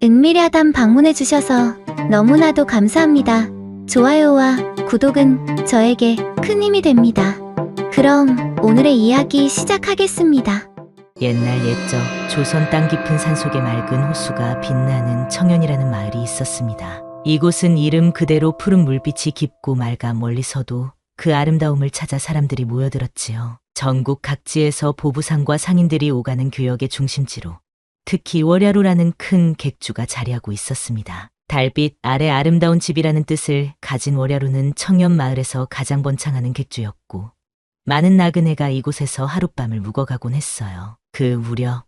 은밀야단 방문해주셔서 너무나도 감사합니다. 좋아요와 구독은 저에게 큰 힘이 됩니다. 그럼 오늘의 이야기 시작하겠습니다. 옛날 옛적 조선 땅 깊은 산속에 맑은 호수가 빛나는 청연이라는 마을이 있었습니다. 이곳은 이름 그대로 푸른 물빛이 깊고 맑아 멀리서도 그 아름다움을 찾아 사람들이 모여들었지요. 전국 각지에서 보부상과 상인들이 오가는 교역의 중심지로 특히 월야루라는 큰 객주가 자리하고 있었습니다. 달빛 아래 아름다운 집이라는 뜻을 가진 월야루는 청연 마을에서 가장 번창하는 객주였고 많은 나그네가 이곳에서 하룻밤을 묵어가곤 했어요. 그 무렵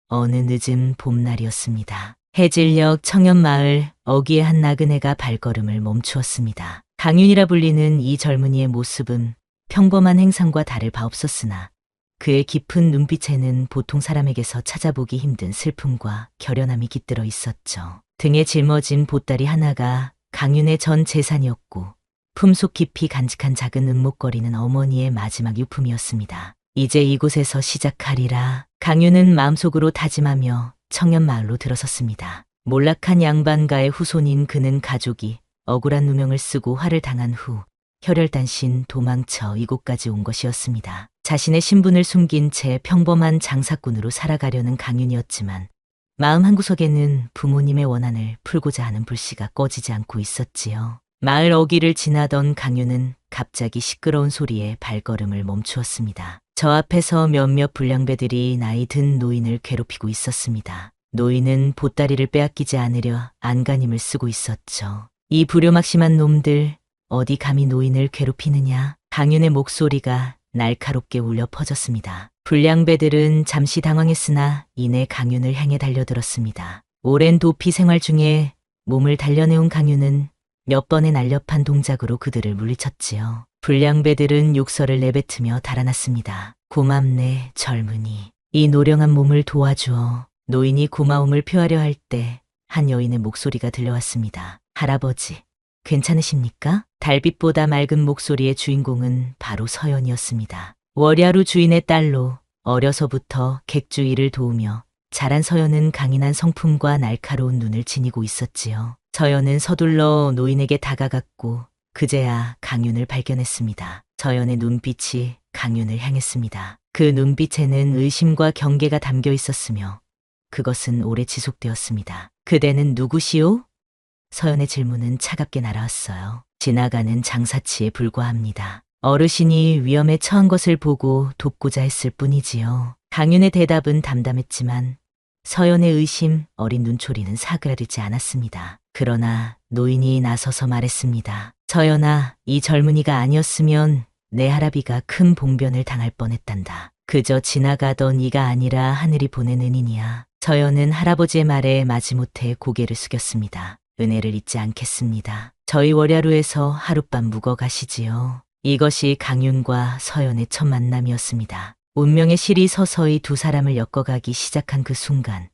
어느 늦은 봄날이었습니다. 해질녘 청연마을 어귀의 한 나그네가 발걸음을 멈추었습니다. 강윤이라 불리는 이 젊은이의 모습은 평범한 행상과 다를 바 없었으나 그의 깊은 눈빛에는 보통 사람에게서 찾아보기 힘든 슬픔과 결연함이 깃들어 있었죠. 등에 짊어진 보따리 하나가 강윤의 전 재산이었고 품속 깊이 간직한 작은 은목걸이는 어머니의 마지막 유품이었습니다. 이제 이곳에서 시작하리라. 강윤은 마음속으로 다짐하며 청연마을로 들어섰습니다. 몰락한 양반가의 후손인 그는 가족이 억울한 누명을 쓰고 화를 당한 후 혈혈단신 도망쳐 이곳까지 온 것이었습니다. 자신의 신분을 숨긴 채 평범한 장사꾼으로 살아가려는 강윤이었지만 마음 한구석에는 부모님의 원한을 풀고자 하는 불씨가 꺼지지 않고 있었지요. 마을 어귀를 지나던 강윤은 갑자기 시끄러운 소리에 발걸음을 멈추었습니다. 저 앞에서 몇몇 불량배들이 나이 든 노인을 괴롭히고 있었습니다. 노인은 보따리를 빼앗기지 않으려 안간힘을 쓰고 있었죠. 이 불효막심한 놈들, 어디 감히 노인을 괴롭히느냐? 강윤의 목소리가 날카롭게 울려 퍼졌습니다. 불량배들은 잠시 당황했으나 이내 강윤을 향해 달려들었습니다. 오랜 도피 생활 중에 몸을 단련해온 강윤은 몇 번의 날렵한 동작으로 그들을 물리쳤지요. 불량배들은 욕설을 내뱉으며 달아났습니다. 고맙네, 젊은이. 이 노령한 몸을 도와주어. 노인이 고마움을 표하려 할 때 한 여인의 목소리가 들려왔습니다. 할아버지, 괜찮으십니까? 달빛보다 맑은 목소리의 주인공은 바로 서연이었습니다. 월야루 주인의 딸로 어려서부터 객주 일을 도우며 자란 서연은 강인한 성품과 날카로운 눈을 지니고 있었지요. 서연은 서둘러 노인에게 다가갔고 그제야 강윤을 발견했습니다. 서연의 눈빛이 강윤을 향했습니다. 그 눈빛에는 의심과 경계가 담겨 있었으며 그것은 오래 지속되었습니다. 그대는 누구시오? 서연의 질문은 차갑게 날아왔어요. 지나가는 장사치에 불과합니다. 어르신이 위험에 처한 것을 보고 돕고자 했을 뿐이지요. 강윤의 대답은 담담했지만 서연의 의심 어린 눈초리는 사그라들지 않았습니다. 그러나 노인이 나서서 말했습니다. 서연아, 이 젊은이가 아니었으면 내 할아비가 큰 봉변을 당할 뻔했단다. 그저 지나가던 이가 아니라 하늘이 보낸 은인이야. 서연은 할아버지의 말에 마지못해 고개를 숙였습니다. 은혜를 잊지 않겠습니다. 저희 월야루에서 하룻밤 묵어 가시지요. 이것이 강윤과 서연의 첫 만남이었습니다. 운명의 실이 서서히 두 사람을 엮어가기 시작한 그 순간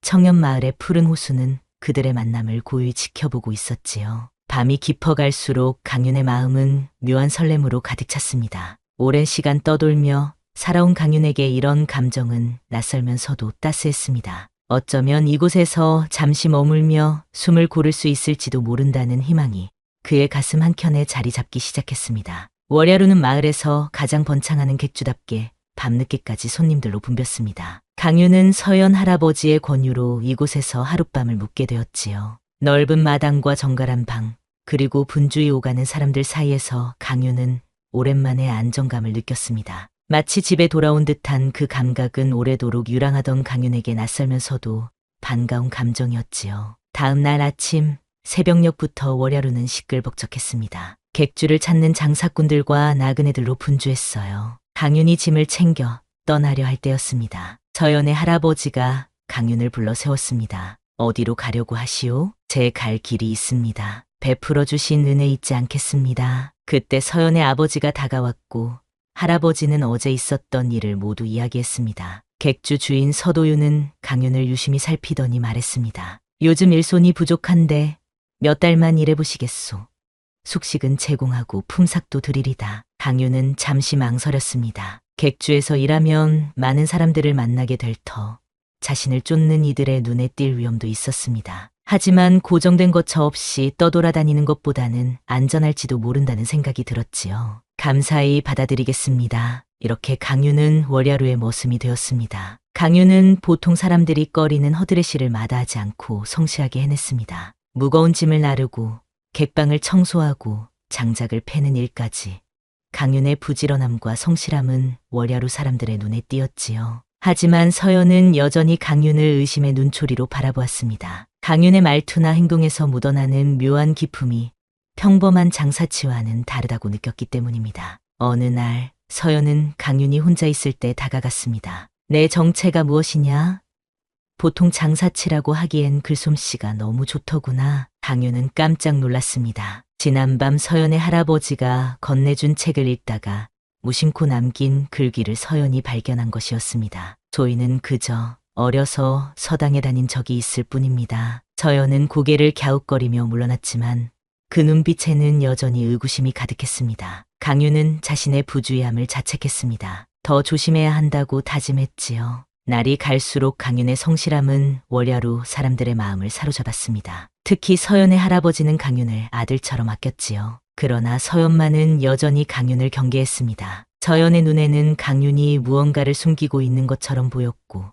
청연마을의 푸른 호수는 그들의 만남을 고요히 지켜보고 있었지요. 밤이 깊어갈수록 강윤의 마음은 묘한 설렘으로 가득 찼습니다. 오랜 시간 떠돌며 살아온 강윤에게 이런 감정은 낯설면서도 따스했습니다. 어쩌면 이곳에서 잠시 머물며 숨을 고를 수 있을지도 모른다는 희망이 그의 가슴 한켠에 자리 잡기 시작했습니다. 월야루는 마을에서 가장 번창하는 객주답게 밤늦게까지 손님들로 붐볐습니다. 강윤은 서연 할아버지의 권유로 이곳에서 하룻밤을 묵게 되었지요. 넓은 마당과 정갈한 방, 그리고 분주히 오가는 사람들 사이에서 강윤은 오랜만에 안정감을 느꼈습니다. 마치 집에 돌아온 듯한 그 감각은 오래도록 유랑하던 강윤에게 낯설면서도 반가운 감정이었지요. 다음 날 아침 새벽녘부터 월야루는 시끌벅적했습니다. 객주를 찾는 장사꾼들과 나그네들로 분주했어요. 강윤이 짐을 챙겨 떠나려 할 때였습니다. 서연의 할아버지가 강윤을 불러 세웠습니다. 어디로 가려고 하시오? 제 갈 길이 있습니다. 베풀어 주신 은혜 잊지 않겠습니다. 그때 서연의 아버지가 다가왔고 할아버지는 어제 있었던 일을 모두 이야기했습니다. 객주 주인 서도윤은 강윤을 유심히 살피더니 말했습니다. 요즘 일손이 부족한데 몇 달만 일해보시겠소. 숙식은 제공하고 품삯도 드리리다. 강윤은 잠시 망설였습니다. 객주에서 일하면 많은 사람들을 만나게 될 터 자신을 쫓는 이들의 눈에 띌 위험도 있었습니다. 하지만 고정된 거처 없이 떠돌아다니는 것보다는 안전할지도 모른다는 생각이 들었지요. 감사히 받아들이겠습니다. 이렇게 강유는 월야루의 머슴이 되었습니다. 강유는 보통 사람들이 꺼리는 허드레시를 마다하지 않고 성실하게 해냈습니다. 무거운 짐을 나르고 객방을 청소하고 장작을 패는 일까지. 강윤의 부지런함과 성실함은 월야루 사람들의 눈에 띄었지요. 하지만 서연은 여전히 강윤을 의심의 눈초리로 바라보았습니다. 강윤의 말투나 행동에서 묻어나는 묘한 기품이 평범한 장사치와는 다르다고 느꼈기 때문입니다. 어느 날 서연은 강윤이 혼자 있을 때 다가갔습니다. 내 정체가 무엇이냐? 보통 장사치라고 하기엔 글솜씨가 너무 좋더구나. 강윤은 깜짝 놀랐습니다. 지난밤 서연의 할아버지가 건네준 책을 읽다가 무심코 남긴 글귀를 서연이 발견한 것이었습니다. 저희는 그저 어려서 서당에 다닌 적이 있을 뿐입니다. 서연은 고개를 갸웃거리며 물러났지만 그 눈빛에는 여전히 의구심이 가득했습니다. 강유는 자신의 부주의함을 자책했습니다. 더 조심해야 한다고 다짐했지요. 날이 갈수록 강윤의 성실함은 월야루 사람들의 마음을 사로잡았습니다. 특히 서연의 할아버지는 강윤을 아들처럼 아꼈지요. 그러나 서연만은 여전히 강윤을 경계했습니다. 서연의 눈에는 강윤이 무언가를 숨기고 있는 것처럼 보였고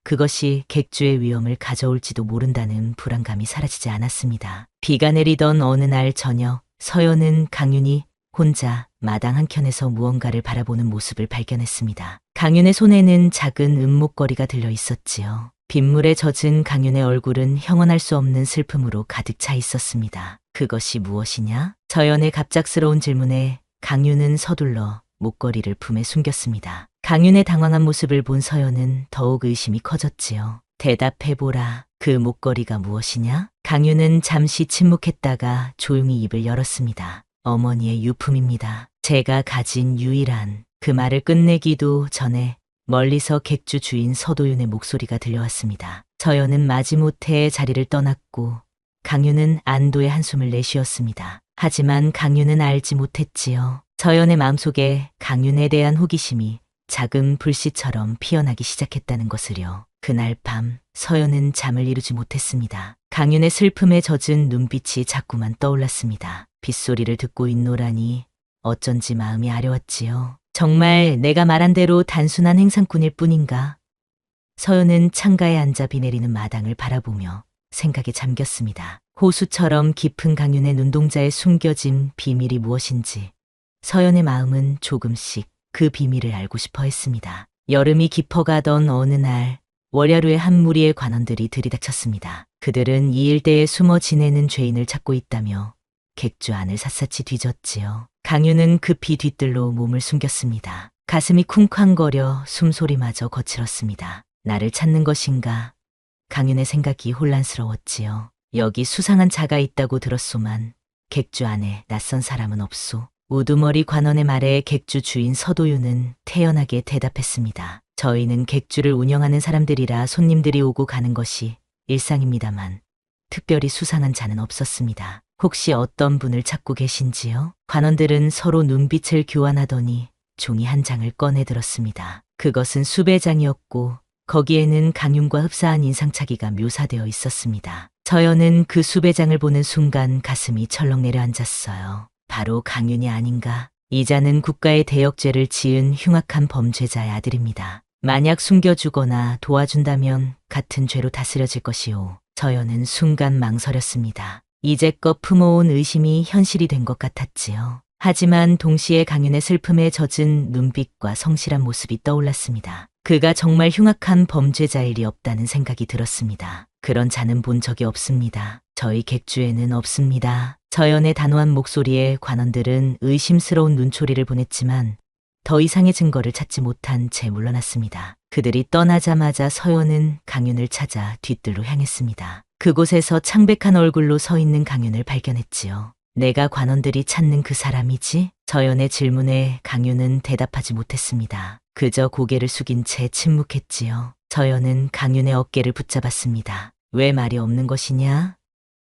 그것이 객주의 위험을 가져올지도 모른다는 불안감이 사라지지 않았습니다. 비가 내리던 어느 날 저녁 서연은 강윤이 혼자 마당 한켠에서 무언가를 바라보는 모습을 발견했습니다. 강윤의 손에는 작은 은목걸이가 들려 있었지요. 빗물에 젖은 강윤의 얼굴은 형언할 수 없는 슬픔으로 가득 차 있었습니다. 그것이 무엇이냐? 서연의 갑작스러운 질문에 강윤은 서둘러 목걸이를 품에 숨겼습니다. 강윤의 당황한 모습을 본 서연은 더욱 의심이 커졌지요. 대답해보라. 그 목걸이가 무엇이냐? 강윤은 잠시 침묵했다가 조용히 입을 열었습니다. 어머니의 유품입니다. 제가 가진 유일한. 그 말을 끝내기도 전에 멀리서 객주 주인 서도윤의 목소리가 들려왔습니다. 서연은 마지못해 자리를 떠났고 강윤은 안도의 한숨을 내쉬었습니다. 하지만 강윤은 알지 못했지요. 서연의 마음속에 강윤에 대한 호기심이 작은 불씨처럼 피어나기 시작했다는 것을요. 그날 밤 서연은 잠을 이루지 못했습니다. 강윤의 슬픔에 젖은 눈빛이 자꾸만 떠올랐습니다. 빗소리를 듣고 있노라니 어쩐지 마음이 아려웠지요. 정말 내가 말한 대로 단순한 행상꾼일 뿐인가? 서연은 창가에 앉아 비 내리는 마당을 바라보며 생각에 잠겼습니다. 호수처럼 깊은 강윤의 눈동자에 숨겨진 비밀이 무엇인지 서연의 마음은 조금씩 그 비밀을 알고 싶어 했습니다. 여름이 깊어가던 어느 날 월야루의 한 무리의 관원들이 들이닥쳤습니다. 그들은 이 일대에 숨어 지내는 죄인을 찾고 있다며 객주 안을 샅샅이 뒤졌지요. 강윤은 급히 뒤뜰로 몸을 숨겼습니다. 가슴이 쿵쾅거려 숨소리마저 거칠었습니다. 나를 찾는 것인가? 강윤의 생각이 혼란스러웠지요. 여기 수상한 자가 있다고 들었소만 객주 안에 낯선 사람은 없소. 우두머리 관원의 말에 객주 주인 서도윤은 태연하게 대답했습니다. 저희는 객주를 운영하는 사람들이라 손님들이 오고 가는 것이 일상입니다만 특별히 수상한 자는 없었습니다. 혹시 어떤 분을 찾고 계신지요? 관원들은 서로 눈빛을 교환하더니 종이 한 장을 꺼내 들었습니다. 그것은 수배장이었고 거기에는 강윤과 흡사한 인상착의가 묘사되어 있었습니다. 서연은 그 수배장을 보는 순간 가슴이 철렁 내려앉았어요. 바로 강윤이 아닌가? 이 자는 국가의 대역죄를 지은 흉악한 범죄자의 아들입니다. 만약 숨겨주거나 도와준다면 같은 죄로 다스려질 것이오. 서연은 순간 망설였습니다. 이제껏 품어온 의심이 현실이 된 것 같았지요. 하지만 동시에 강윤의 슬픔에 젖은 눈빛과 성실한 모습이 떠올랐습니다. 그가 정말 흉악한 범죄자일 리 없다는 생각이 들었습니다. 그런 자는 본 적이 없습니다. 저희 객주에는 없습니다. 서연의 단호한 목소리에 관원들은 의심스러운 눈초리를 보냈지만 더 이상의 증거를 찾지 못한 채 물러났습니다. 그들이 떠나자마자 서연은 강윤을 찾아 뒤뜰로 향했습니다. 그곳에서 창백한 얼굴로 서 있는 강윤을 발견했지요. 내가 관원들이 찾는 그 사람이지? 서연의 질문에 강윤은 대답하지 못했습니다. 그저 고개를 숙인 채 침묵했지요. 서연은 강윤의 어깨를 붙잡았습니다. 왜 말이 없는 것이냐?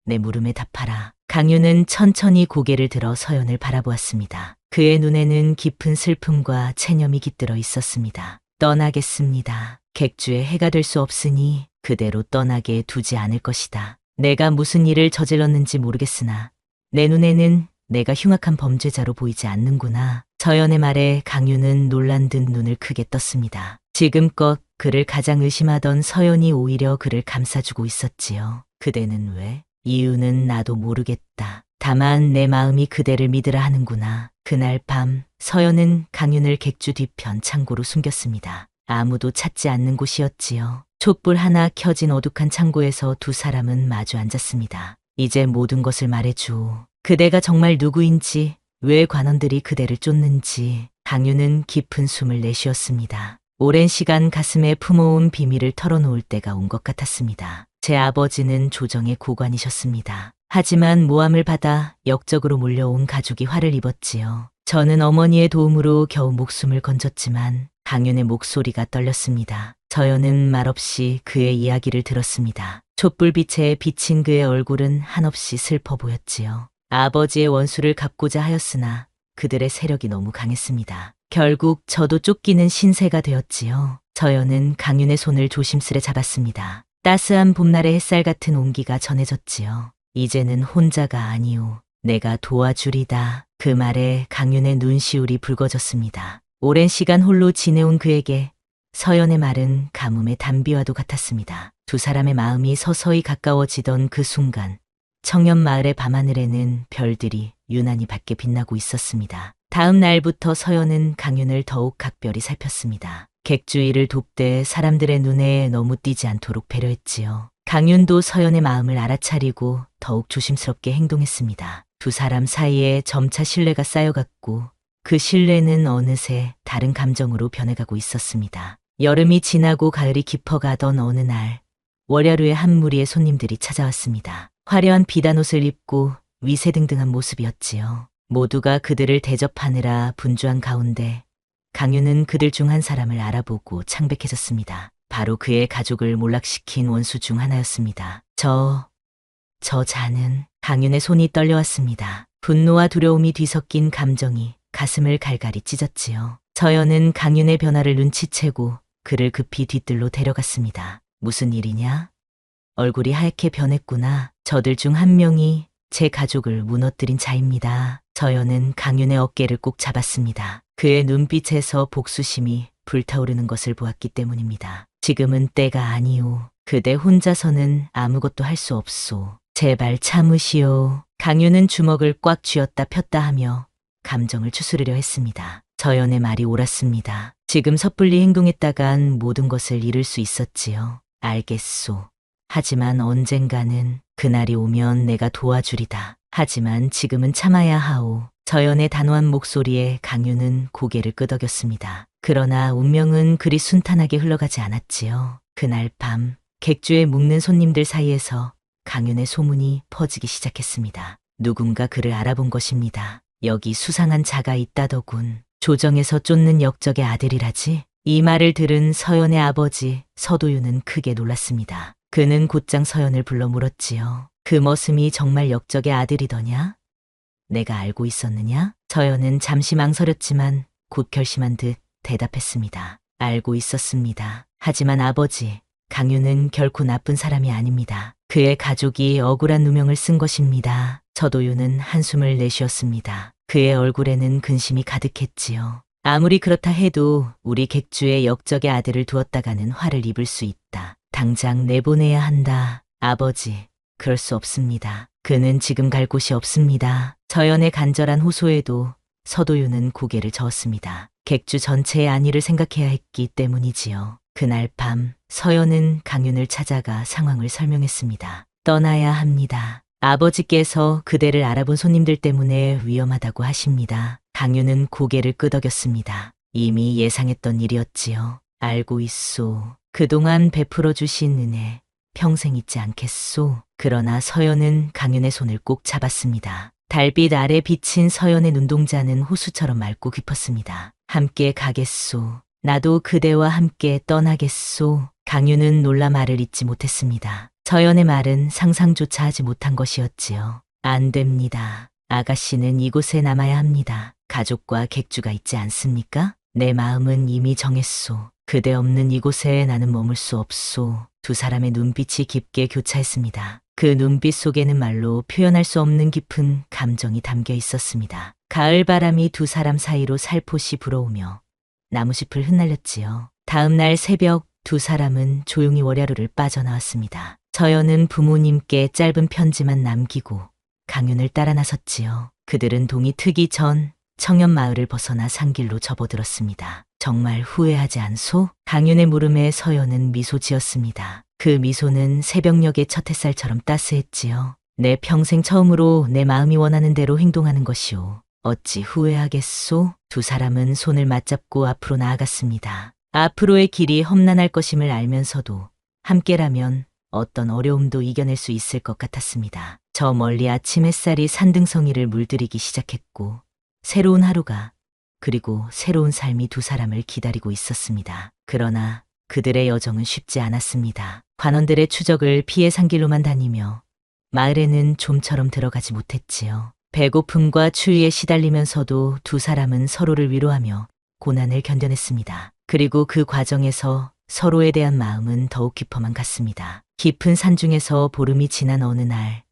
내 물음에 답하라. 강윤은 천천히 고개를 들어 서연을 바라보았습니다. 그의 눈에는 깊은 슬픔과 체념이 깃들어 있었습니다. 떠나겠습니다. 객주의 해가 될 수 없으니 그대로 떠나게 두지 않을 것이다. 내가 무슨 일을 저질렀는지 모르겠으나 내 눈에는 내가 흉악한 범죄자로 보이지 않는구나. 서연의 말에 강유는 놀란 듯 눈을 크게 떴습니다. 지금껏 그를 가장 의심하던 서연이 오히려 그를 감싸주고 있었지요. 그대는 왜? 이유는 나도 모르겠다. 다만 내 마음이 그대를 믿으라 하는구나. 그날 밤 서연은 강윤을 객주 뒤편 창고로 숨겼습니다. 아무도 찾지 않는 곳이었지요. 촛불 하나 켜진 어둑한 창고에서 두 사람은 마주 앉았습니다. 이제 모든 것을 말해줘. 그대가 정말 누구인지, 왜 관원들이 그대를 쫓는지. 강윤은 깊은 숨을 내쉬었습니다. 오랜 시간 가슴에 품어온 비밀을 털어놓을 때가 온 것 같았습니다. 제 아버지는 조정의 고관이셨습니다. 하지만 모함을 받아 역적으로 몰려온 가족이 화를 입었지요. 저는 어머니의 도움으로 겨우 목숨을 건졌지만 강윤의 목소리가 떨렸습니다. 서연은 말없이 그의 이야기를 들었습니다. 촛불빛에 비친 그의 얼굴은 한없이 슬퍼 보였지요. 아버지의 원수를 갚고자 하였으나 그들의 세력이 너무 강했습니다. 결국 저도 쫓기는 신세가 되었지요. 서연은 강윤의 손을 조심스레 잡았습니다. 따스한 봄날의 햇살 같은 온기가 전해졌지요. 이제는 혼자가 아니오. 내가 도와주리다. 그 말에 강윤의 눈시울이 붉어졌습니다. 오랜 시간 홀로 지내온 그에게 서연의 말은 가뭄의 단비와도 같았습니다. 두 사람의 마음이 서서히 가까워지던 그 순간 청년 마을의 밤하늘에는 별들이 유난히 밝게 빛나고 있었습니다. 다음 날부터 서연은 강윤을 더욱 각별히 살폈습니다. 객주일을 돕되 사람들의 눈에 너무 띄지 않도록 배려했지요. 강윤도 서연의 마음을 알아차리고 더욱 조심스럽게 행동했습니다. 두 사람 사이에 점차 신뢰가 쌓여갔고 그 신뢰는 어느새 다른 감정으로 변해가고 있었습니다. 여름이 지나고 가을이 깊어가던 어느 날 월야루의 한 무리의 손님들이 찾아왔습니다. 화려한 비단옷을 입고 위세등등한 모습이었지요. 모두가 그들을 대접하느라 분주한 가운데 강윤은 그들 중 한 사람을 알아보고 창백해졌습니다. 바로 그의 가족을 몰락시킨 원수 중 하나였습니다. 저 자는 강윤의 손이 떨려왔습니다. 분노와 두려움이 뒤섞인 감정이 가슴을 갈갈이 찢었지요. 서연은 강윤의 변화를 눈치채고 그를 급히 뒤뜰로 데려갔습니다. 무슨 일이냐? 얼굴이 하얗게 변했구나. 저들 중 한 명이 제 가족을 무너뜨린 자입니다. 서연은 강윤의 어깨를 꼭 잡았습니다. 그의 눈빛에서 복수심이 불타오르는 것을 보았기 때문입니다. 지금은 때가 아니오. 그대 혼자서는 아무것도 할 수 없소. 제발 참으시오. 강윤은 주먹을 꽉 쥐었다 폈다 하며 감정을 추스르려 했습니다. 서연의 말이 옳았습니다. 지금 섣불리 행동했다간 모든 것을 잃을 수 있었지요. 알겠소. 하지만 언젠가는 그날이 오면 내가 도와주리다. 하지만 지금은 참아야 하오. 서연의 단호한 목소리에 강윤은 고개를 끄덕였습니다. 그러나 운명은 그리 순탄하게 흘러가지 않았지요. 그날 밤 객주에 묵는 손님들 사이에서 강윤의 소문이 퍼지기 시작했습니다. 누군가 그를 알아본 것입니다. 여기 수상한 자가 있다더군. 조정에서 쫓는 역적의 아들이라지. 이 말을 들은 서연의 아버지 서도윤은 크게 놀랐습니다. 그는 곧장 서연을 불러 물었지요. 그 머슴이 정말 역적의 아들이더냐? 내가 알고 있었느냐? 서연은 잠시 망설였지만 곧 결심한 듯 대답했습니다. 알고 있었습니다. 하지만 아버지, 강윤은 결코 나쁜 사람이 아닙니다. 그의 가족이 억울한 누명을 쓴 것입니다. 서도윤은 한숨을 내쉬었습니다. 그의 얼굴에는 근심이 가득했지요. 아무리 그렇다 해도 우리 객주의 역적의 아들을 두었다가는 화를 입을 수 있다. 당장 내보내야 한다. 아버지, 그럴 수 없습니다. 그는 지금 갈 곳이 없습니다. 서연의 간절한 호소에도 서도윤은 고개를 저었습니다. 객주 전체의 안위를 생각해야 했기 때문이지요. 그날 밤 서연은 강윤을 찾아가 상황을 설명했습니다. 떠나야 합니다. 아버지께서 그대를 알아본 손님들 때문에 위험하다고 하십니다. 강윤은 고개를 끄덕였습니다. 이미 예상했던 일이었지요. 알고 있소. 그동안 베풀어 주신 은혜 평생 잊지 않겠소. 그러나 서연은 강윤의 손을 꼭 잡았습니다. 달빛 아래 비친 서연의 눈동자는 호수처럼 맑고 깊었습니다. 함께 가겠소. 나도 그대와 함께 떠나겠소. 강윤은 놀라 말을 잇지 못했습니다. 서연의 말은 상상조차 하지 못한 것이었지요. 안 됩니다. 아가씨는 이곳에 남아야 합니다. 가족과 객주가 있지 않습니까? 내 마음은 이미 정했소. 그대 없는 이곳에 나는 머물 수 없소. 두 사람의 눈빛이 깊게 교차했습니다. 그 눈빛 속에는 말로 표현할 수 없는 깊은 감정이 담겨 있었습니다. 가을 바람이 두 사람 사이로 살포시 불어오며 나무숲을 흩날렸지요. 다음 날 새벽 두 사람은 조용히 월야루를 빠져나왔습니다. 서연은 부모님께 짧은 편지만 남기고 강윤을 따라 나섰지요. 그들은 동이 트기 전 청년 마을을 벗어나 산길로 접어들었습니다. 정말 후회하지 않소? 강윤의 물음에 서연은 미소 지었습니다. 그 미소는 새벽녘의 첫 햇살처럼 따스했지요. 내 평생 처음으로 내 마음이 원하는 대로 행동하는 것이오. 어찌 후회하겠소? 두 사람은 손을 맞잡고 앞으로 나아갔습니다. 앞으로의 길이 험난할 것임을 알면서도 함께라면 어떤 어려움도 이겨낼 수 있을 것 같았습니다. 저 멀리 아침 햇살이 산등성이를 물들이기 시작했고 새로운 하루가 그리고 새로운 삶이 두 사람을 기다리고 있었습니다. 그러나 그들의 여정은 쉽지 않았습니다. 관원들의 추적을 피해 산길로만 다니며 마을에는 좀처럼 들어가지 못했지요. 배고픔과 추위에 시달리면서도 두 사람은 서로를 위로하며 고난을 견뎌냈습니다. 그리고 그 과정에서 서로에 대한 마음은 더욱 깊어만 갔습니다. 깊은 산중에서 보름이 지난 어느 날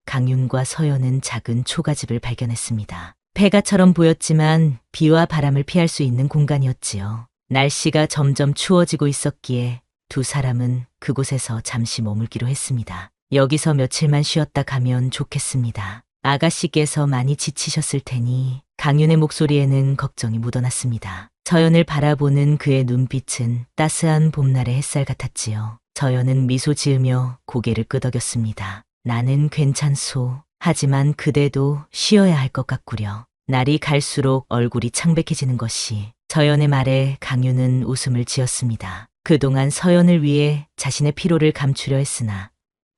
강윤과 서연은 작은 초가집을 발견했습니다. 폐가처럼 보였지만 비와 바람을 피할 수 있는 공간이었지요. 날씨가 점점 추워지고 있었기에 두 사람은 그곳에서 잠시 머물기로 했습니다. 여기서 며칠만 쉬었다 가면 좋겠습니다. 아가씨께서 많이 지치셨을 테니. 강윤의 목소리에는 걱정이 묻어났습니다. 서연을 바라보는 그의 눈빛은 따스한 봄날의 햇살 같았지요. 서연은 미소 지으며 고개를 끄덕였습니다. 나는 괜찮소. 하지만 그대도 쉬어야 할 것 같구려. 날이 갈수록 얼굴이 창백해지는 것이. 서연의 말에 강윤은 웃음을 지었습니다. 그동안 서연을 위해 자신의 피로를 감추려 했으나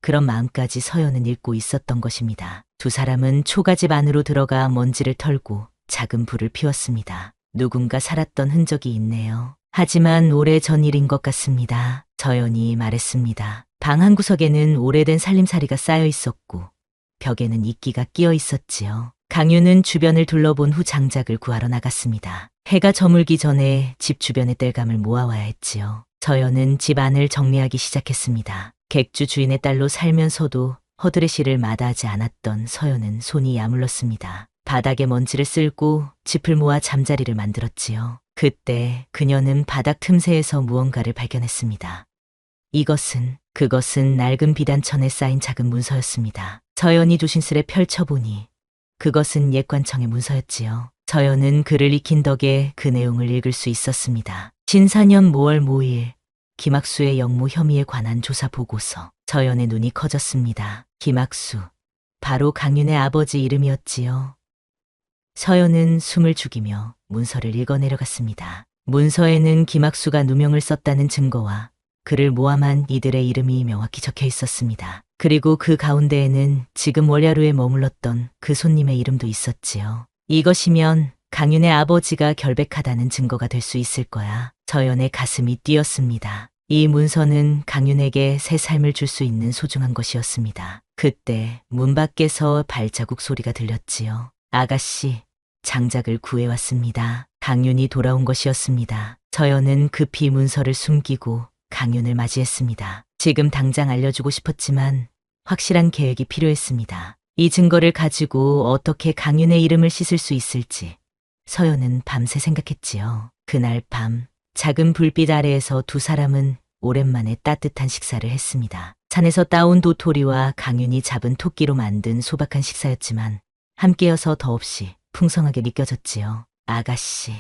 그런 마음까지 서연은 잃고 있었던 것입니다. 두 사람은 초가집 안으로 들어가 먼지를 털고 작은 불을 피웠습니다. 누군가 살았던 흔적이 있네요. 하지만 오래전 일인 것 같습니다. 서연이 말했습니다. 방 한 구석에는 오래된 살림살이가 쌓여 있었고 벽에는 이끼가 끼어 있었지요. 강윤은 주변을 둘러본 후 장작을 구하러 나갔습니다. 해가 저물기 전에 집 주변의 땔감을 모아와야 했지요. 서연은 집 안을 정리하기 시작했습니다. 객주 주인의 딸로 살면서도 허드레시를 마다하지 않았던 서연은 손이 야물렀습니다. 바닥에 먼지를 쓸고 짚을 모아 잠자리를 만들었지요. 그때 그녀는 바닥 틈새에서 무언가를 발견했습니다. 그것은 낡은 비단천에 쌓인 작은 문서였습니다. 서연이 조심스레 펼쳐보니 그것은 옛관청의 문서였지요. 서연은 글을 익힌 덕에 그 내용을 읽을 수 있었습니다. 신사년 5월 5일 김학수의 영모 혐의에 관한 조사 보고서. 서연의 눈이 커졌습니다. 김학수, 바로 강윤의 아버지 이름이었지요. 서연은 숨을 죽이며 문서를 읽어 내려갔습니다. 문서에는 김학수가 누명을 썼다는 증거와 그를 모함한 이들의 이름이 명확히 적혀 있었습니다. 그리고 그 가운데에는 지금 월야루에 머물렀던 그 손님의 이름도 있었지요. 이것이면 강윤의 아버지가 결백하다는 증거가 될 수 있을 거야. 서연의 가슴이 뛰었습니다. 이 문서는 강윤에게 새 삶을 줄 수 있는 소중한 것이었습니다. 그때 문 밖에서 발자국 소리가 들렸지요. 아가씨, 장작을 구해왔습니다. 강윤이 돌아온 것이었습니다. 서연은 급히 문서를 숨기고 강윤을 맞이했습니다. 지금 당장 알려주고 싶었지만 확실한 계획이 필요했습니다. 이 증거를 가지고 어떻게 강윤의 이름을 씻을 수 있을지 서연은 밤새 생각했지요. 그날 밤 작은 불빛 아래에서 두 사람은 오랜만에 따뜻한 식사를 했습니다. 산에서 따온 도토리와 강윤이 잡은 토끼로 만든 소박한 식사였지만 함께여서 더없이 풍성하게 느껴졌지요. 아가씨.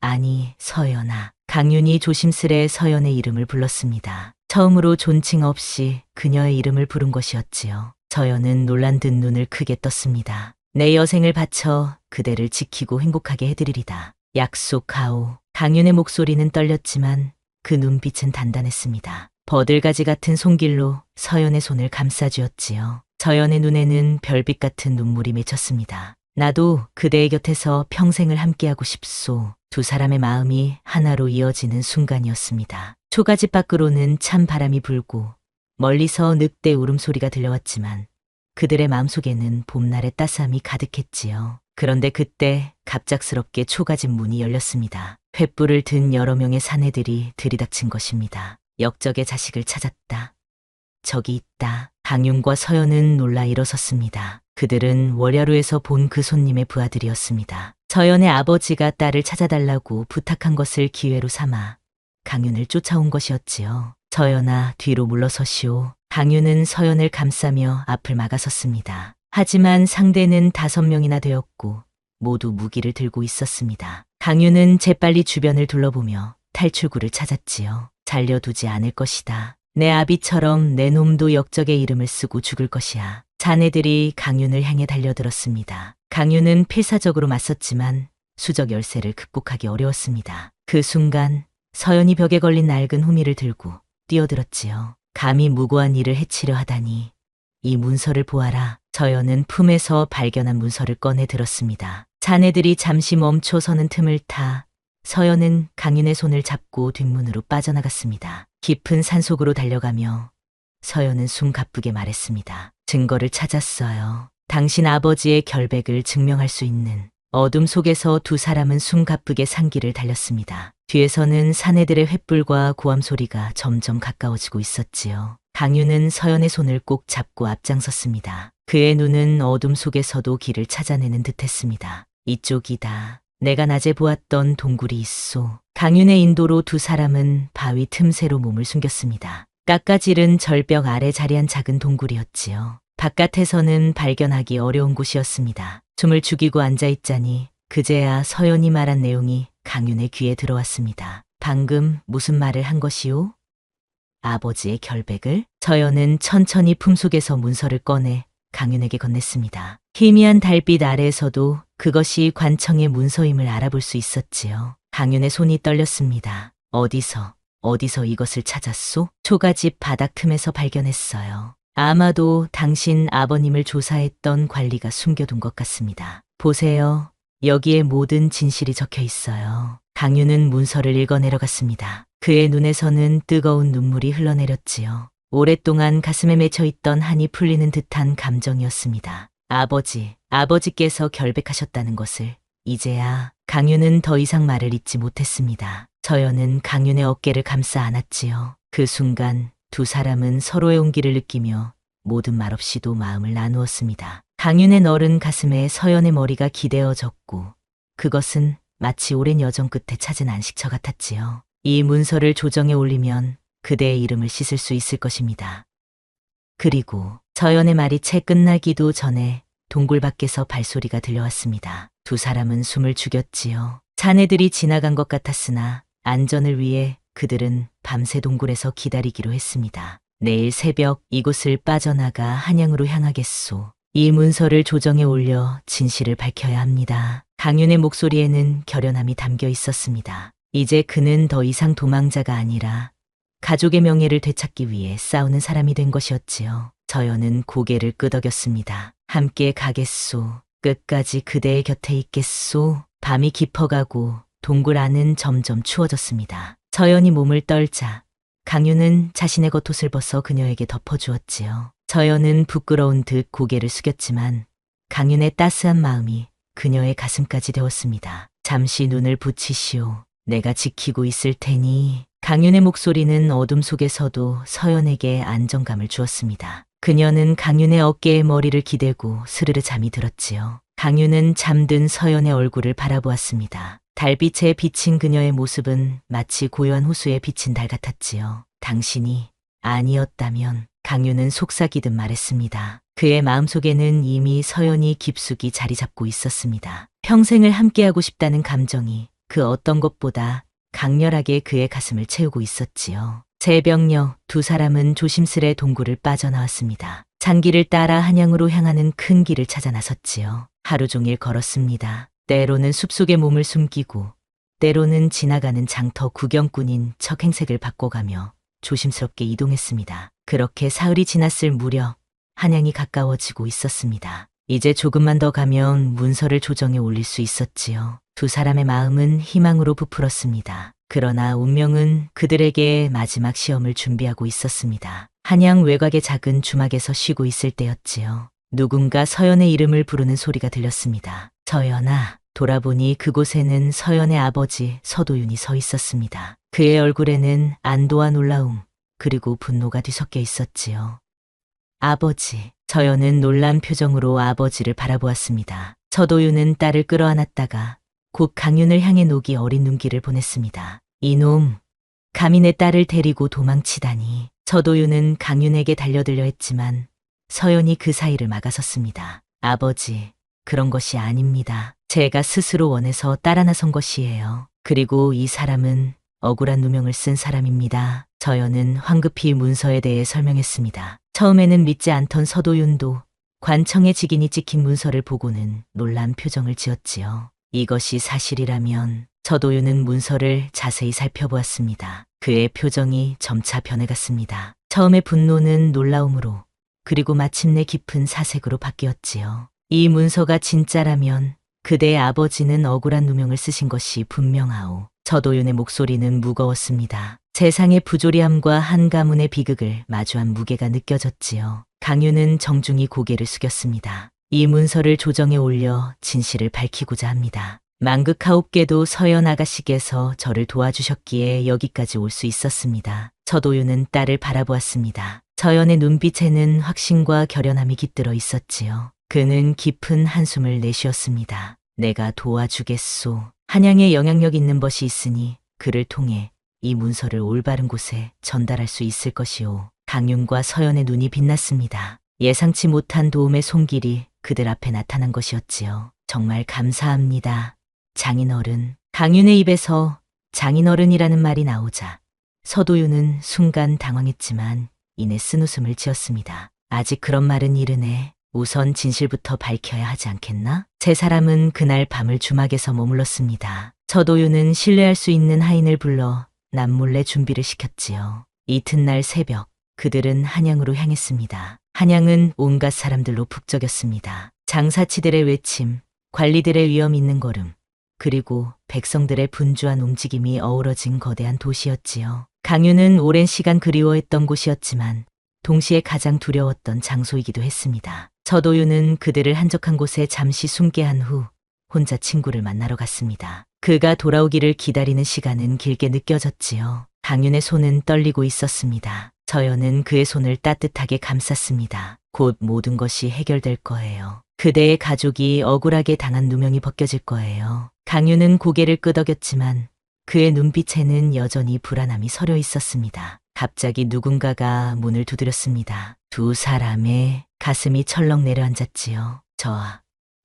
아니, 서연아. 강윤이 조심스레 서연의 이름을 불렀습니다. 처음으로 존칭 없이 그녀의 이름을 부른 것이었지요. 서연은 놀란 듯 눈을 크게 떴습니다. 내 여생을 바쳐 그대를 지키고 행복하게 해드리리다. 약속하오. 강윤의 목소리는 떨렸지만 그 눈빛은 단단했습니다. 버들가지 같은 손길로 서연의 손을 감싸주었지요. 서연의 눈에는 별빛 같은 눈물이 맺혔습니다. 나도 그대의 곁에서 평생을 함께하고 싶소. 두 사람의 마음이 하나로 이어지는 순간이었습니다. 초가집 밖으로는 찬 바람이 불고 멀리서 늑대 울음소리가 들려왔지만 그들의 마음속에는 봄날의 따스함이 가득했지요. 그런데 그때 갑작스럽게 초가집 문이 열렸습니다. 횃불을 든 여러 명의 사내들이 들이닥친 것입니다. 역적의 자식을 찾았다. 저기 있다. 강윤과 서연은 놀라 일어섰습니다. 그들은 월야루에서 본 그 손님의 부하들이었습니다. 서연의 아버지가 딸을 찾아달라고 부탁한 것을 기회로 삼아 강윤을 쫓아온 것이었지요. 서연아, 뒤로 물러서시오. 강윤은 서연을 감싸며 앞을 막아섰습니다. 하지만 상대는 5명이나 되었고 모두 무기를 들고 있었습니다. 강윤은 재빨리 주변을 둘러보며 탈출구를 찾았지요. 살려두지 않을 것이다. 내 아비처럼 내 놈도 역적의 이름을 쓰고 죽을 것이야. 자네들이 강윤을 향해 달려들었습니다. 강윤은 필사적으로 맞섰지만 수적 열쇠를 극복하기 어려웠습니다. 그 순간 서연이 벽에 걸린 낡은 후미를 들고 뛰어들었지요. 감히 무고한 이를 해치려 하다니. 이 문서를 보아라. 서연은 품에서 발견한 문서를 꺼내 들었습니다. 자네들이 잠시 멈춰서는 틈을 타 서연은 강윤의 손을 잡고 뒷문으로 빠져나갔습니다. 깊은 산속으로 달려가며 서연은 숨 가쁘게 말했습니다. 증거를 찾았어요. 당신 아버지의 결백을 증명할 수 있는. 어둠 속에서 두 사람은 숨 가쁘게 산길을 달렸습니다. 뒤에서는 사내들의 횃불과 고함 소리가 점점 가까워지고 있었지요. 강윤은 서연의 손을 꼭 잡고 앞장섰습니다. 그의 눈은 어둠 속에서도 길을 찾아내는 듯했습니다. 이쪽이다. 내가 낮에 보았던 동굴이 있소. 강윤의 인도로 두 사람은 바위 틈새로 몸을 숨겼습니다. 깎아지른 절벽 아래 자리한 작은 동굴이었지요. 바깥에서는 발견하기 어려운 곳이었습니다. 숨을 죽이고 앉아있자니 그제야 서연이 말한 내용이 강윤의 귀에 들어왔습니다. 방금 무슨 말을 한 것이오? 아버지의 결백을? 서연은 천천히 품속에서 문서를 꺼내 강윤에게 건넸습니다. 희미한 달빛 아래에서도 그것이 관청의 문서임을 알아볼 수 있었지요. 강윤의 손이 떨렸습니다. 어디서 이것을 찾았소? 초가집 바닥 틈에서 발견했어요. 아마도 당신 아버님을 조사했던 관리가 숨겨둔 것 같습니다. 보세요. 여기에 모든 진실이 적혀 있어요. 강윤은 문서를 읽어내려갔습니다. 그의 눈에서는 뜨거운 눈물이 흘러내렸지요. 오랫동안 가슴에 맺혀있던 한이 풀리는 듯한 감정이었습니다. 아버지께서 결백하셨다는 것을 이제야. 강윤은 더 이상 말을 잇지 못했습니다. 서연은 강윤의 어깨를 감싸 안았지요. 그 순간 두 사람은 서로의 온기를 느끼며 모든 말 없이도 마음을 나누었습니다. 강윤의 너른 가슴에 서연의 머리가 기대어졌고 그것은 마치 오랜 여정 끝에 찾은 안식처 같았지요. 이 문서를 조정에 올리면 그대의 이름을 씻을 수 있을 것입니다. 그리고 서연의 말이 채 끝나기도 전에 동굴 밖에서 발소리가 들려왔습니다. 두 사람은 숨을 죽였지요. 자네들이 지나간 것 같았으나 안전을 위해 그들은 밤새 동굴에서 기다리기로 했습니다. 내일 새벽 이곳을 빠져나가 한양으로 향하겠소. 이 문서를 조정에 올려 진실을 밝혀야 합니다. 강윤의 목소리에는 결연함이 담겨 있었습니다. 이제 그는 더 이상 도망자가 아니라 가족의 명예를 되찾기 위해 싸우는 사람이 된 것이었지요. 서연은 고개를 끄덕였습니다. 함께 가겠소. 끝까지 그대의 곁에 있겠소. 밤이 깊어가고 동굴 안은 점점 추워졌습니다. 서연이 몸을 떨자 강윤은 자신의 겉옷을 벗어 그녀에게 덮어주었지요. 서연은 부끄러운 듯 고개를 숙였지만 강윤의 따스한 마음이 그녀의 가슴까지 데웠습니다. 잠시 눈을 붙이시오. 내가 지키고 있을 테니. 강윤의 목소리는 어둠 속에서도 서연에게 안정감을 주었습니다. 그녀는 강윤의 어깨에 머리를 기대고 스르르 잠이 들었지요. 강윤은 잠든 서연의 얼굴을 바라보았습니다. 달빛에 비친 그녀의 모습은 마치 고요한 호수에 비친 달 같았지요. 당신이 아니었다면. 강윤은 속삭이듯 말했습니다. 그의 마음속에는 이미 서연이 깊숙이 자리 잡고 있었습니다. 평생을 함께하고 싶다는 감정이 그 어떤 것보다 강렬하게 그의 가슴을 채우고 있었지요. 새벽녘 두 사람은 조심스레 동굴을 빠져나왔습니다. 잔길을 따라 한양으로 향하는 큰 길을 찾아 나섰지요. 하루 종일 걸었습니다. 때로는 숲속에 몸을 숨기고 때로는 지나가는 장터 구경꾼인 척 행색을 바꿔가며 조심스럽게 이동했습니다. 그렇게 사흘이 지났을 무렵 한양이 가까워지고 있었습니다. 이제 조금만 더 가면 문서를 조정에 올릴 수 있었지요. 두 사람의 마음은 희망으로 부풀었습니다. 그러나 운명은 그들에게 마지막 시험을 준비하고 있었습니다. 한양 외곽의 작은 주막에서 쉬고 있을 때였지요. 누군가 서연의 이름을 부르는 소리가 들렸습니다. 서연아. 돌아보니 그곳에는 서연의 아버지 서도윤이 서 있었습니다. 그의 얼굴에는 안도와 놀라움, 그리고 분노가 뒤섞여 있었지요. 아버지, 서연은 놀란 표정으로 아버지를 바라보았습니다. 서도윤은 딸을 끌어안았다가 곧 강윤을 향해 녹이 어린 눈길을 보냈습니다. 이놈, 감히 내 딸을 데리고 도망치다니. 서도윤은 강윤에게 달려들려 했지만 서연이 그 사이를 막아섰습니다. 아버지, 그런 것이 아닙니다. 제가 스스로 원해서 따라 나선 것이에요. 그리고 이 사람은 억울한 누명을 쓴 사람입니다. 서연은 황급히 문서에 대해 설명했습니다. 처음에는 믿지 않던 서도윤도 관청의 직인이 찍힌 문서를 보고는 놀란 표정을 지었지요. 이것이 사실이라면 서도윤은 문서를 자세히 살펴보았습니다. 그의 표정이 점차 변해갔습니다. 처음에 분노는 놀라움으로, 그리고 마침내 깊은 사색으로 바뀌었지요. 이 문서가 진짜라면 그대의 아버지는 억울한 누명을 쓰신 것이 분명하오. 서도윤의 목소리는 무거웠습니다. 세상의 부조리함과 한 가문의 비극을 마주한 무게가 느껴졌지요. 강윤은 정중히 고개를 숙였습니다. 이 문서를 조정에 올려 진실을 밝히고자 합니다. 망극하옵게도 서연 아가씨께서 저를 도와주셨기에 여기까지 올 수 있었습니다. 서도윤은 딸을 바라보았습니다. 서연의 눈빛에는 확신과 결연함이 깃들어 있었지요. 그는 깊은 한숨을 내쉬었습니다. 내가 도와주겠소. 한양에 영향력 있는 것이 있으니 그를 통해 이 문서를 올바른 곳에 전달할 수 있을 것이오. 강윤과 서연의 눈이 빛났습니다. 예상치 못한 도움의 손길이 그들 앞에 나타난 것이었지요. 정말 감사합니다. 장인어른. 강윤의 입에서 장인어른이라는 말이 나오자 서도윤은 순간 당황했지만 이내 쓴웃음을 지었습니다. 아직 그런 말은 이르네. 우선 진실부터 밝혀야 하지 않겠나? 세 사람은 그날 밤을 주막에서 머물렀습니다. 서도윤은 신뢰할 수 있는 하인을 불러 남몰래 준비를 시켰지요. 이튿날 새벽, 그들은 한양으로 향했습니다. 한양은 온갖 사람들로 북적였습니다. 장사치들의 외침, 관리들의 위험 있는 걸음, 그리고 백성들의 분주한 움직임이 어우러진 거대한 도시였지요. 강윤은 오랜 시간 그리워했던 곳이었지만 동시에 가장 두려웠던 장소이기도 했습니다. 서도윤은 그들을 한적한 곳에 잠시 숨게 한 후 혼자 친구를 만나러 갔습니다. 그가 돌아오기를 기다리는 시간은 길게 느껴졌지요. 강윤의 손은 떨리고 있었습니다. 서연은 그의 손을 따뜻하게 감쌌습니다. 곧 모든 것이 해결될 거예요. 그대의 가족이 억울하게 당한 누명이 벗겨질 거예요. 강윤은 고개를 끄덕였지만 그의 눈빛에는 여전히 불안함이 서려 있었습니다. 갑자기 누군가가 문을 두드렸습니다. 두 사람의 가슴이 철렁 내려앉았지요.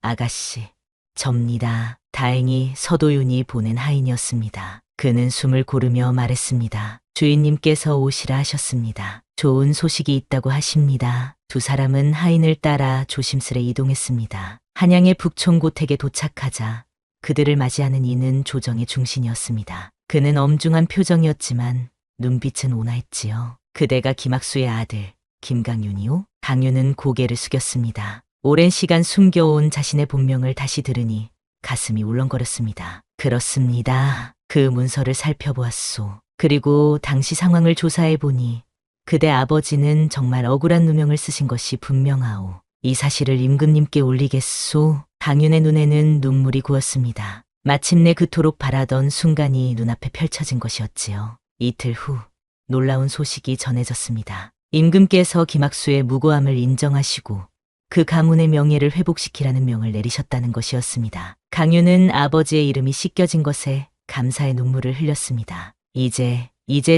아가씨, 접니다. 다행히 서도윤이 보낸 하인이었습니다. 그는 숨을 고르며 말했습니다. 주인님께서 오시라 하셨습니다. 좋은 소식이 있다고 하십니다. 두 사람은 하인을 따라 조심스레 이동했습니다. 한양의 북촌 고택에 도착하자 그들을 맞이하는 이는 조정의 중신이었습니다. 그는 엄중한 표정이었지만 눈빛은 온화했지요. 그대가 김학수의 아들 김강윤이요? 강윤은 고개를 숙였습니다. 오랜 시간 숨겨온 자신의 본명을 다시 들으니 가슴이 울렁거렸습니다. 그렇습니다. 그 문서를 살펴보았소. 그리고 당시 상황을 조사해보니 그대 아버지는 정말 억울한 누명을 쓰신 것이 분명하오. 이 사실을 임금님께 올리겠소. 강윤의 눈에는 눈물이 고였습니다. 마침내 그토록 바라던 순간이 눈앞에 펼쳐진 것이었지요. 이틀 후 놀라운 소식이 전해졌습니다. 임금께서 김학수의 무고함을 인정하시고 그 가문의 명예를 회복시키라는 명을 내리셨다는 것이었습니다. 강윤은 아버지의 이름이 씻겨진 것에 감사의 눈물을 흘렸습니다. 이제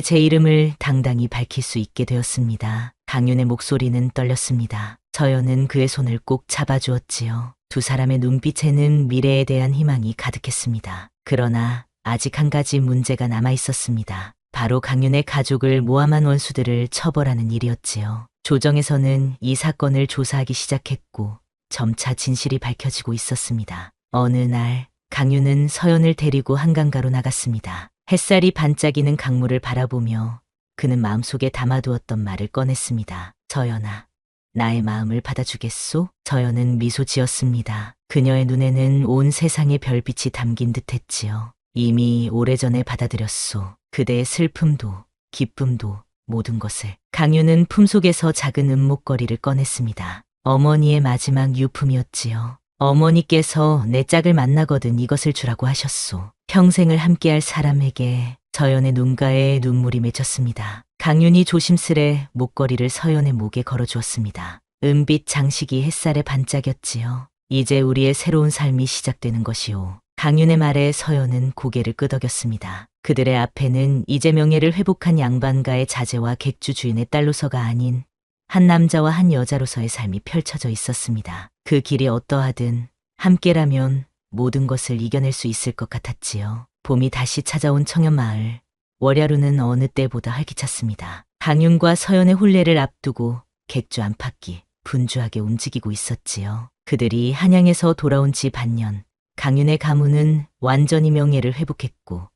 제 이름을 당당히 밝힐 수 있게 되었습니다. 강윤의 목소리는 떨렸습니다. 서연은 그의 손을 꼭 잡아주었지요. 두 사람의 눈빛에는 미래에 대한 희망이 가득했습니다. 그러나 아직 한 가지 문제가 남아 있었습니다. 바로 강윤의 가족을 모함한 원수들을 처벌하는 일이었지요. 조정에서는 이 사건을 조사하기 시작했고 점차 진실이 밝혀지고 있었습니다. 어느 날 강윤은 서연을 데리고 한강가로 나갔습니다. 햇살이 반짝이는 강물을 바라보며 그는 마음속에 담아두었던 말을 꺼냈습니다. 서연아, 나의 마음을 받아주겠소? 서연은 미소 지었습니다. 그녀의 눈에는 온 세상의 별빛이 담긴 듯했지요. 이미 오래전에 받아들였소. 그대의 슬픔도 기쁨도 모든 것을. 강윤은 품속에서 작은 은목걸이를 꺼냈습니다. 어머니의 마지막 유품이었지요. 어머니께서 내 짝을 만나거든 이것을 주라고 하셨소. 평생을 함께할 사람에게 서연의 눈가에 눈물이 맺혔습니다. 강윤이 조심스레 목걸이를 서연의 목에 걸어주었습니다. 은빛 장식이 햇살에 반짝였지요. 이제 우리의 새로운 삶이 시작되는 것이오. 강윤의 말에 서연은 고개를 끄덕였습니다. 그들의 앞에는 이제 명예를 회복한 양반가의 자제와 객주 주인의 딸로서가 아닌 한 남자와 한 여자로서의 삶이 펼쳐져 있었습니다. 그 길이 어떠하든 함께라면 모든 것을 이겨낼 수 있을 것 같았지요. 봄이 다시 찾아온 청년마을. 월야루는 어느 때보다 활기찼습니다. 강윤과 서연의 혼례를 앞두고 객주 안팎이 분주하게 움직이고 있었지요. 그들이 한양에서 돌아온 지 반년, 강윤의 가문은 완전히 명예를 회복했고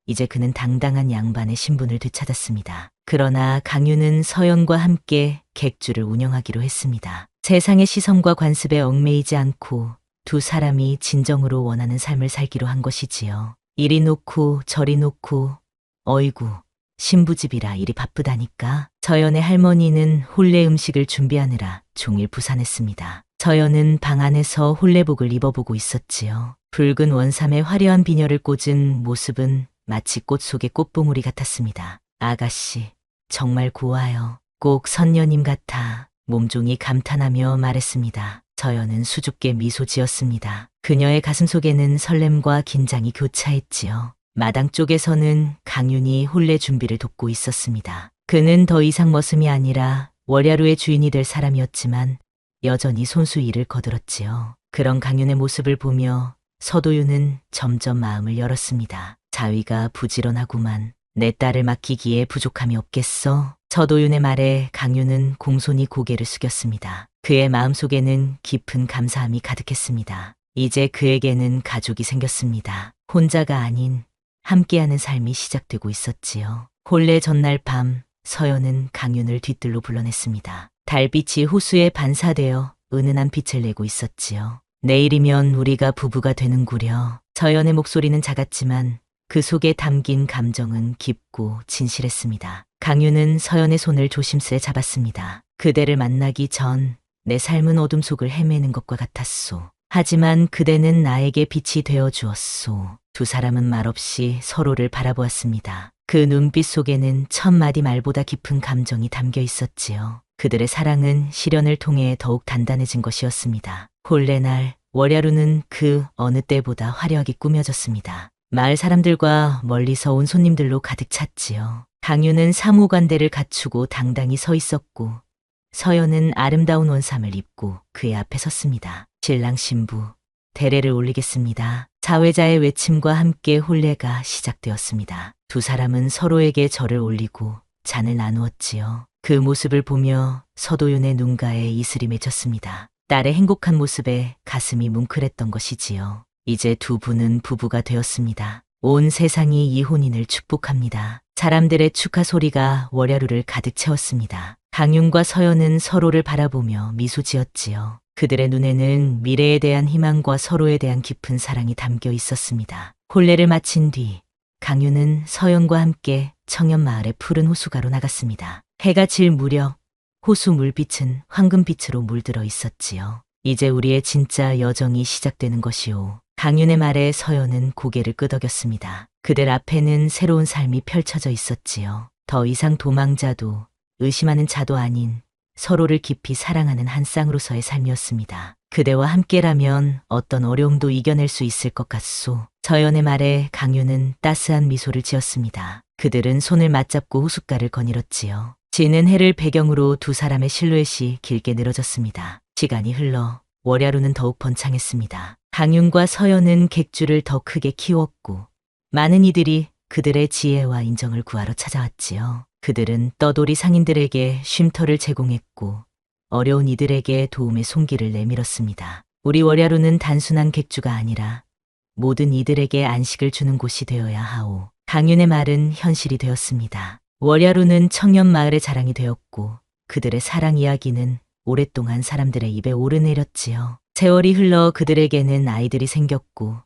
이제 그는 당당한 양반의 신분을 되찾았습니다. 그러나 강윤은 서연과 함께 객주를 운영하기로 했습니다. 세상의 시선과 관습에 얽매이지 않고 두 사람이 진정으로 원하는 삶을 살기로 한 것이지요. 이리 놓고 저리 놓고 어이구 신부집이라 일이 바쁘다니까. 서연의 할머니는 혼례 음식을 준비하느라 종일 부산했습니다. 서연은 방 안에서 혼례복을 입어보고 있었지요. 붉은 원삼에 화려한 비녀를 꽂은 모습은 마치 꽃 속의 꽃봉우리 같았습니다. 아가씨, 정말 고와요. 꼭 선녀님 같아. 몸종이 감탄하며 말했습니다. 서연은 수줍게 미소 지었습니다. 그녀의 가슴 속에는 설렘과 긴장이 교차했지요. 마당 쪽에서는 강윤이 혼례 준비를 돕고 있었습니다. 그는 더 이상 머슴이 아니라 월야루의 주인이 될 사람이었지만 여전히 손수 일을 거들었지요. 그런 강윤의 모습을 보며 서도윤은 점점 마음을 열었습니다. 자위가 부지런하구만. 내 딸을 맡기기에 부족함이 없겠어. 서도윤의 말에 강윤은 공손히 고개를 숙였습니다. 그의 마음속에는 깊은 감사함이 가득했습니다. 이제 그에게는 가족이 생겼습니다. 혼자가 아닌 함께하는 삶이 시작되고 있었지요. 혼례 전날 밤 서연은 강윤을 뒤뜰로 불러냈습니다. 달빛이 호수에 반사되어 은은한 빛을 내고 있었지요. 내일이면 우리가 부부가 되는구려. 서연의 목소리는 작았지만 그 속에 담긴 감정은 깊고 진실했습니다. 강윤은 서연의 손을 조심스레 잡았습니다. 그대를 만나기 전 내 삶은 어둠 속을 헤매는 것과 같았소. 하지만 그대는 나에게 빛이 되어 주었소. 두 사람은 말없이 서로를 바라보았습니다. 그 눈빛 속에는 천마디 말보다 깊은 감정이 담겨 있었지요. 그들의 사랑은 시련을 통해 더욱 단단해진 것이었습니다. 혼례날 월야루는 그 어느 때보다 화려하게 꾸며졌습니다. 마을 사람들과 멀리서 온 손님들로 가득 찼지요. 강윤은 사무관대를 갖추고 당당히 서 있었고 서연은 아름다운 원삼을 입고 그의 앞에 섰습니다. 신랑 신부, 대례를 올리겠습니다. 사회자의 외침과 함께 혼례가 시작되었습니다. 두 사람은 서로에게 절을 올리고 잔을 나누었지요. 그 모습을 보며 서도윤의 눈가에 이슬이 맺혔습니다. 딸의 행복한 모습에 가슴이 뭉클했던 것이지요. 이제 두 분은 부부가 되었습니다. 온 세상이 이 혼인을 축복합니다. 사람들의 축하 소리가 월야루를 가득 채웠습니다. 강윤과 서연은 서로를 바라보며 미소 지었지요. 그들의 눈에는 미래에 대한 희망과 서로에 대한 깊은 사랑이 담겨 있었습니다. 혼례를 마친 뒤 강윤은 서연과 함께 청년마을의 푸른 호수가로 나갔습니다. 해가 질 무렵 호수 물빛은 황금빛으로 물들어 있었지요. 이제 우리의 진짜 여정이 시작되는 것이오. 강윤의 말에 서연은 고개를 끄덕였습니다. 그들 앞에는 새로운 삶이 펼쳐져 있었지요. 더 이상 도망자도 의심하는 자도 아닌 서로를 깊이 사랑하는 한 쌍으로서의 삶이었습니다. 그대와 함께라면 어떤 어려움도 이겨낼 수 있을 것 같소. 서연의 말에 강윤은 따스한 미소를 지었습니다. 그들은 손을 맞잡고 호숫가를 거닐었지요. 지는 해를 배경으로 두 사람의 실루엣이 길게 늘어졌습니다. 시간이 흘러 월야루는 더욱 번창했습니다. 강윤과 서연은 객주를 더 크게 키웠고 많은 이들이 그들의 지혜와 인정을 구하러 찾아왔지요. 그들은 떠돌이 상인들에게 쉼터를 제공했고 어려운 이들에게 도움의 손길을 내밀었습니다. 우리 월야루는 단순한 객주가 아니라 모든 이들에게 안식을 주는 곳이 되어야 하오. 강윤의 말은 현실이 되었습니다. 월야루는 청년 마을의 자랑이 되었고 그들의 사랑 이야기는 오랫동안 사람들의 입에 오르내렸지요. 세월이 흘러 그들에게는 아이들이 생겼고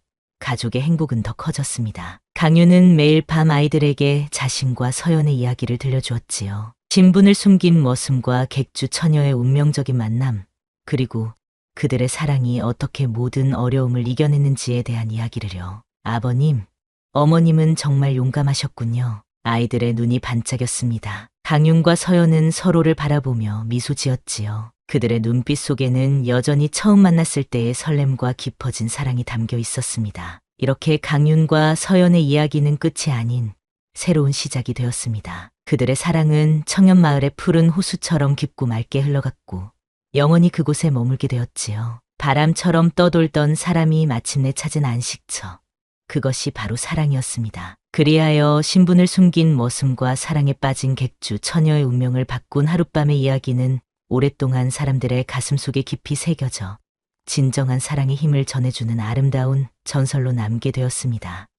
가족의 행복은 더 커졌습니다. 강윤은 매일 밤 아이들에게 자신과 서연의 이야기를 들려주었지요. 신분을 숨긴 머슴과 객주 처녀의 운명적인 만남, 그리고 그들의 사랑이 어떻게 모든 어려움을 이겨냈는지에 대한 이야기를요. 아버님, 어머님은 정말 용감하셨군요. 아이들의 눈이 반짝였습니다. 강윤과 서연은 서로를 바라보며 미소 지었지요. 그들의 눈빛 속에는 여전히 처음 만났을 때의 설렘과 깊어진 사랑이 담겨 있었습니다. 이렇게 강윤과 서연의 이야기는 끝이 아닌 새로운 시작이 되었습니다. 그들의 사랑은 청년마을의 푸른 호수처럼 깊고 맑게 흘러갔고 영원히 그곳에 머물게 되었지요. 바람처럼 떠돌던 사람이 마침내 찾은 안식처. 그것이 바로 사랑이었습니다. 그리하여 신분을 숨긴 머슴과 사랑에 빠진 객주 처녀의 운명을 바꾼 하룻밤의 이야기는 오랫동안 사람들의 가슴 속에 깊이 새겨져 진정한 사랑의 힘을 전해주는 아름다운 전설로 남게 되었습니다.